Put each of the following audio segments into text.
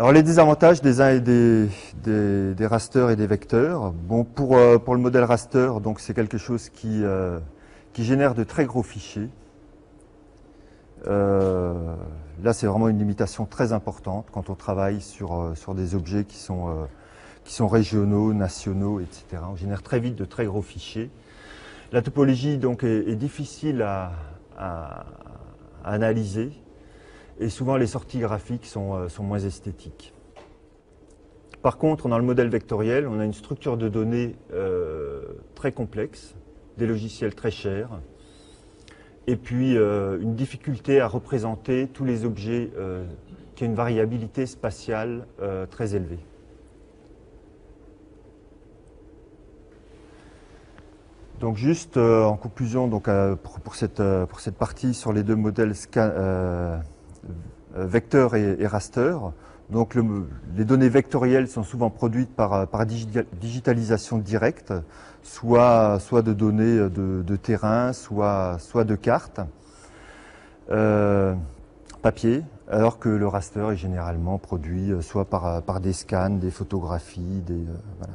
Alors les désavantages des uns et des rasters et des vecteurs. Bon, pour le modèle raster, donc c'est quelque chose qui génère de très gros fichiers. Là, c'est vraiment une limitation très importante quand on travaille sur des objets qui sont régionaux, nationaux, etc. On génère très vite de très gros fichiers. La topologie donc est difficile à analyser et souvent les sorties graphiques sont moins esthétiques. Par contre, dans le modèle vectoriel, on a une structure de données très complexe, des logiciels très chers, et puis une difficulté à représenter tous les objets qui ont une variabilité spatiale très élevée. Donc juste en conclusion, donc, pour cette partie sur les deux modèles vecteur et raster, donc les données vectorielles sont souvent produites par digitalisation directe, soit de données de terrain, soit de cartes, papier, alors que le raster est généralement produit soit par des scans, des photographies, voilà.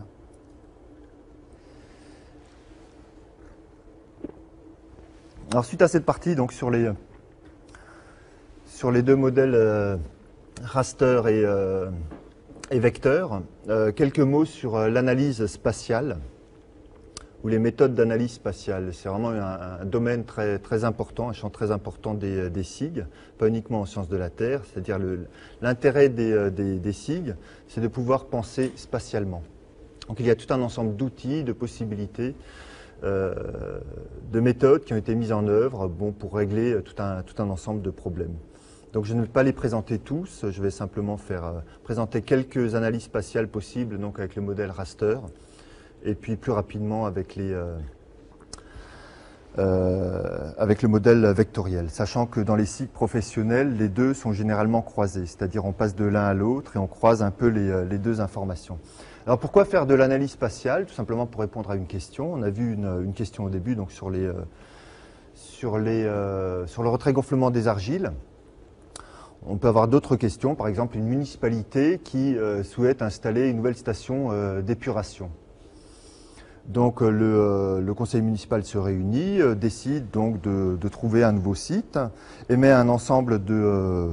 Alors suite à cette partie, donc sur les deux modèles raster et vecteur, quelques mots sur l'analyse spatiale ou les méthodes d'analyse spatiale. C'est vraiment un domaine très, très important, un champ très important des SIG, pas uniquement en sciences de la Terre, c'est-à-dire l'intérêt des SIG, c'est de pouvoir penser spatialement. Donc il y a tout un ensemble d'outils, de possibilités, de méthodes qui ont été mises en œuvre pour régler tout un ensemble de problèmes. Donc je ne vais pas les présenter tous, je vais simplement présenter quelques analyses spatiales possibles donc avec le modèle raster et puis plus rapidement avec le modèle vectoriel, sachant que dans les cycles professionnels, les deux sont généralement croisés, c'est-à-dire on passe de l'un à l'autre et on croise un peu les deux informations. Alors pourquoi faire de l'analyse spatiale? Tout simplement pour répondre à une question. On a vu une question au début donc sur le retrait-gonflement des argiles. On peut avoir d'autres questions, par exemple une municipalité qui souhaite installer une nouvelle station d'épuration. Donc le conseil municipal se réunit, décide donc de trouver un nouveau site, émet un ensemble de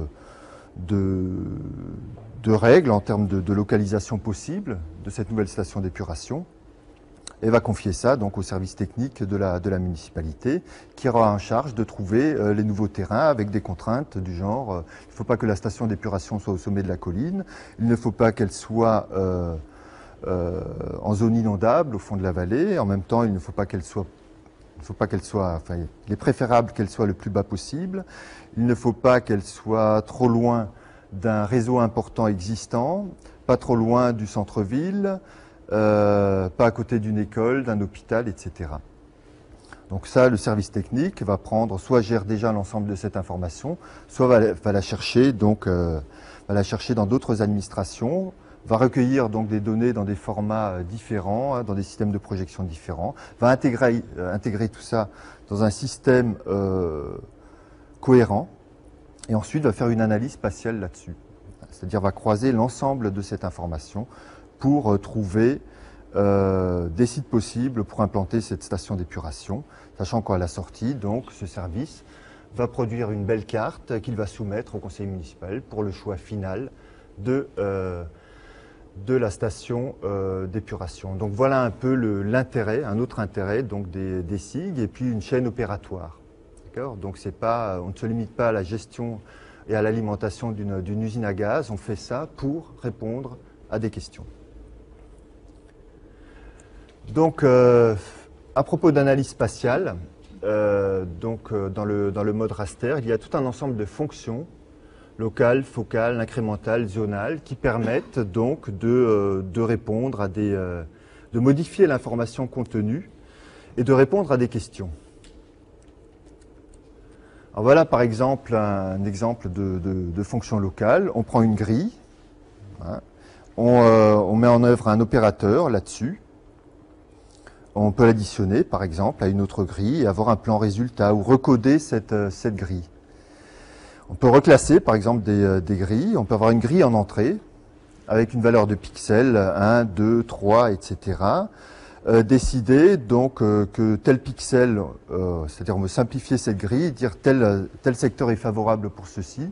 règles en termes de localisation possible de cette nouvelle station d'épuration et va confier ça donc au service technique de la municipalité qui aura en charge de trouver les nouveaux terrains avec des contraintes du genre il ne faut pas que la station d'épuration soit au sommet de la colline, il ne faut pas qu'elle soit en zone inondable au fond de la vallée, en même temps il ne faut pas qu'elle soit enfin, il est préférable qu'elle soit le plus bas possible, il ne faut pas qu'elle soit trop loin d'un réseau important existant, pas trop loin du centre-ville, pas à côté d'une école, d'un hôpital, etc. Donc ça, le service technique va prendre, soit gère déjà l'ensemble de cette information, soit va la chercher dans d'autres administrations, va recueillir donc des données dans des formats différents, dans des systèmes de projection différents, va intégrer tout ça dans un système cohérent, et ensuite va faire une analyse spatiale là-dessus. C'est-à-dire va croiser l'ensemble de cette information pour trouver des sites possibles pour implanter cette station d'épuration, sachant qu'à la sortie, donc, ce service va produire une belle carte qu'il va soumettre au conseil municipal pour le choix final de la station d'épuration. Donc voilà un peu l'intérêt, un autre intérêt donc des SIG et puis une chaîne opératoire. Donc on ne se limite pas à la gestion et à l'alimentation d'une usine à gaz, on fait ça pour répondre à des questions. Donc à propos d'analyse spatiale, dans le mode raster, il y a tout un ensemble de fonctions locales, focales, incrémentales, zonales qui permettent donc de répondre de modifier l'information contenue et de répondre à des questions. Alors voilà par exemple un exemple de fonction locale. On prend une grille, hein, on met en œuvre un opérateur là-dessus. On peut l'additionner par exemple à une autre grille et avoir un plan résultat ou recoder cette grille. On peut reclasser par exemple des grilles. On peut avoir une grille en entrée avec une valeur de pixels, 1, 2, 3, etc. Décider donc que tel pixel, c'est-à-dire on veut simplifier cette grille, dire tel secteur est favorable pour ceci,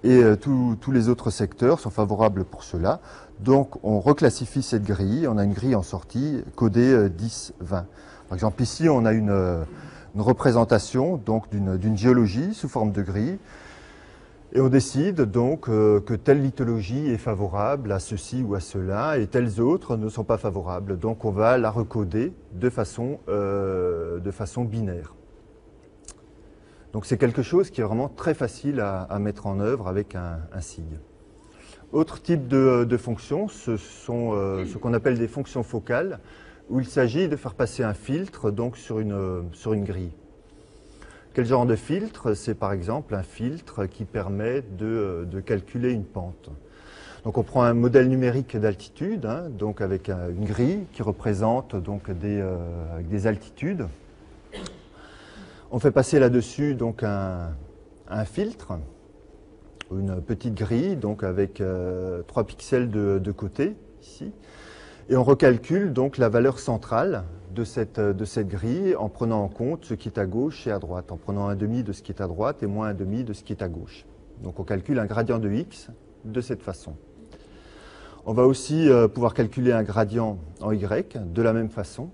et tous les autres secteurs sont favorables pour cela. Donc on reclassifie cette grille, on a une grille en sortie codée 10, 20. Par exemple ici on a une représentation donc d'une géologie sous forme de grille, et on décide donc que telle lithologie est favorable à ceci ou à cela, et telles autres ne sont pas favorables. Donc on va la recoder de façon binaire. Donc c'est quelque chose qui est vraiment très facile à mettre en œuvre avec un SIG. Autre type de fonctions, ce sont ce qu'on appelle des fonctions focales, où il s'agit de faire passer un filtre donc, sur une grille. Quel genre de filtre? C'est par exemple un filtre qui permet de calculer une pente. Donc on prend un modèle numérique d'altitude, hein, donc avec une grille qui représente donc des altitudes. On fait passer là-dessus donc un filtre, une petite grille, donc avec 3 pixels de côté, ici. Et on recalcule donc la valeur centrale de cette grille en prenant en compte ce qui est à gauche et à droite, en prenant un demi de ce qui est à droite et moins un demi de ce qui est à gauche. Donc on calcule un gradient de x de cette façon. On va aussi pouvoir calculer un gradient en y de la même façon.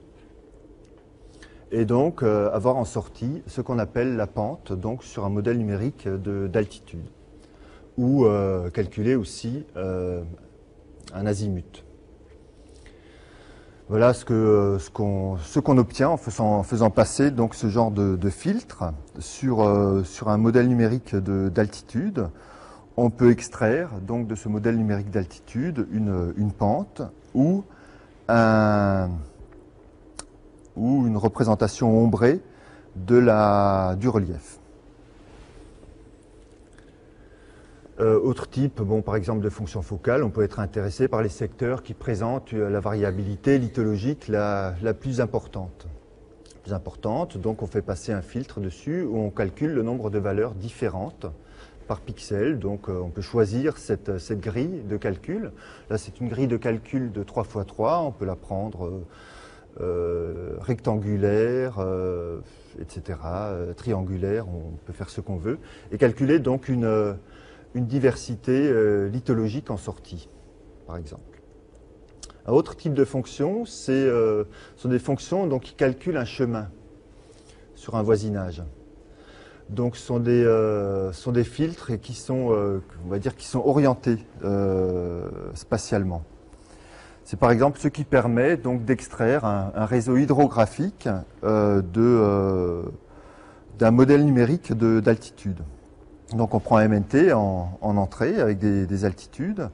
Et donc avoir en sortie ce qu'on appelle la pente donc sur un modèle numérique d'altitude. Ou calculer aussi un azimut. Voilà ce qu'on obtient en faisant passer donc ce genre de filtre sur un modèle numérique d'altitude. On peut extraire donc de ce modèle numérique d'altitude une pente ou une représentation ombrée du relief. Autre type, par exemple de fonction focale, on peut être intéressé par les secteurs qui présentent la variabilité lithologique la plus importante. Donc on fait passer un filtre dessus où on calcule le nombre de valeurs différentes par pixel. Donc on peut choisir cette grille de calcul. Là c'est une grille de calcul de 3 x 3, on peut la prendre rectangulaire, etc., triangulaire, on peut faire ce qu'on veut, et calculer donc une diversité lithologique en sortie, par exemple. Un autre type de fonction, sont des fonctions donc, qui calculent un chemin sur un voisinage. Donc, ce sont des filtres qui sont, on va dire, qui sont orientés spatialement. C'est par exemple ce qui permet donc d'extraire un réseau hydrographique d'un modèle numérique d'altitude. Donc on prend un MNT en entrée avec des altitudes.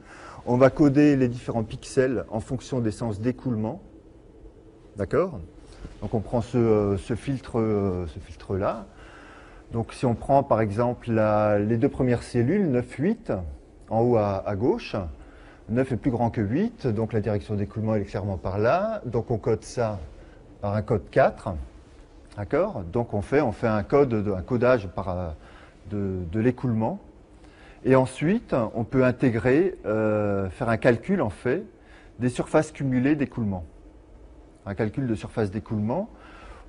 On va coder les différents pixels en fonction des sens d'écoulement. D'accord? Donc on prend ce filtre-là. Donc si on prend par exemple les deux premières cellules, 9, 8, en haut à gauche, 9 est plus grand que 8, donc la direction d'écoulement est clairement par là. Donc on code ça par un code 4. D'accord? Donc on fait un codage de l'écoulement. Et ensuite, on peut intégrer, faire un calcul en fait des surfaces cumulées d'écoulement. Un calcul de surface d'écoulement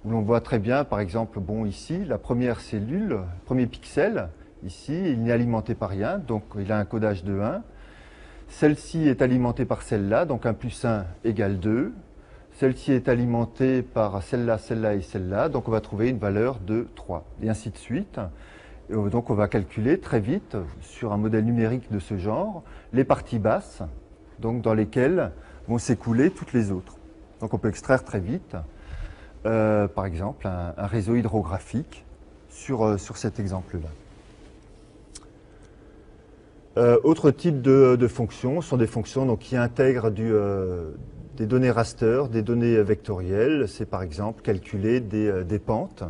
où l'on voit très bien, par exemple, ici, la première cellule, le premier pixel, ici, il n'est alimenté par rien, donc il a un codage de 1. Celle-ci est alimentée par celle-là, donc 1 plus 1 égale 2. Celle-ci est alimentée par celle-là, celle-là et celle-là, donc on va trouver une valeur de 3, et ainsi de suite. Et donc on va calculer très vite, sur un modèle numérique de ce genre, les parties basses, donc dans lesquelles vont s'écouler toutes les autres. Donc on peut extraire très vite, par exemple, un réseau hydrographique sur cet exemple-là. Autre type de fonctions sont des fonctions donc, qui intègrent des données raster, des données vectorielles. C'est par exemple calculer des pentes.